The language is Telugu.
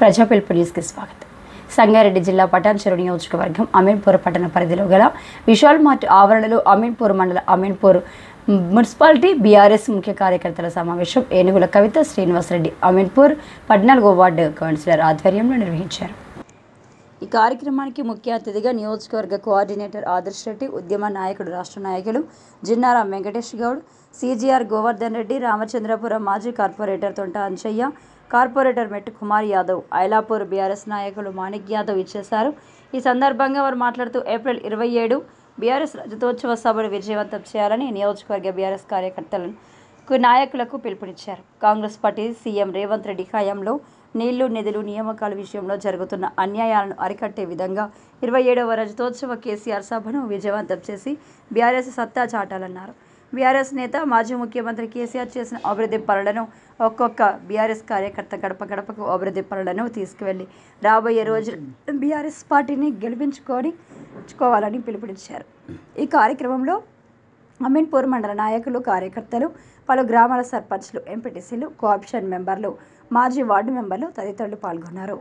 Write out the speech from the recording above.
ప్రజా పిలుపు న్యూస్కి స్వాగతం. సంగారెడ్డి జిల్లా పటాన్చెరు నియోజకవర్గం అమీన్పూర్ పట్టణ పరిధిలో గల విశాల్ మార్ట్ ఆవరణలో అమీన్పూర్ మండల అమీన్పూర్ మున్సిపాలిటీ బీఆర్ఎస్ ముఖ్య కార్యకర్తల సమావేశం ఏనుగుల కవిత శ్రీనివాసరెడ్డి అమీన్పూర్ 14వ వార్డు కౌన్సిలర్ ఆధ్వర్యంలో నిర్వహించారు. ఈ కార్యక్రమానికి ముఖ్య అతిథిగా నియోజకవర్గ కోఆర్డినేటర్ ఆదర్శ్ రెడ్డి, ఉద్యమ నాయకుడు, రాష్ట్ర నాయకులు జిన్నారాం వెంకటేష్ గౌడ్, సిజిఆర్ గోవర్ధన్ రెడ్డి, రామచంద్రపురం మాజీ కార్పొరేటర్ తొంట అంజయ్య, కార్పొరేటర్ మెట్టు కుమార్ యాదవ్, ఐలాపూర్ బీఆర్ఎస్ నాయకులు మాణిక్ యాదవ్ ఇచ్చేశారు. ఈ సందర్భంగా వారు మాట్లాడుతూ ఏప్రిల్ 27 బీఆర్ఎస్ రజతోత్సవ సభను విజయవంతం చేయాలని నియోజకవర్గ బీఆర్ఎస్ కార్యకర్తలకు నాయకులకు పిలుపునిచ్చారు. కాంగ్రెస్ పార్టీ సీఎం రేవంత్ రెడ్డి హయాంలో నీళ్లు, నిధులు, నియామకాల విషయంలో జరుగుతున్న అన్యాయాలను అరికట్టే విధంగా 27వ రజతోత్సవ కేసీఆర్ సభను విజయవంతం చేసి బీఆర్ఎస్ సత్తా చాటాలన్నారు. బీఆర్ఎస్ నేత మాజీ ముఖ్యమంత్రి కేసీఆర్ చేసిన అభివృద్ధి పనులను ఒక్కొక్క బీఆర్ఎస్ కార్యకర్త గడప గడపకు అభివృద్ధి పనులను తీసుకువెళ్లి రాబోయే రోజులు బీఆర్ఎస్ పార్టీని గెలిపించుకోవాలని పిలుపునిచ్చారు. ఈ కార్యక్రమంలో అమీన్పూర్ మండల నాయకులు, కార్యకర్తలు, పలు గ్రామాల సర్పంచ్లు, ఎంపీటీసీలు, కోఆప్షన్ మెంబర్లు, మాజీ వార్డు మెంబర్లు తదితరులు పాల్గొన్నారు.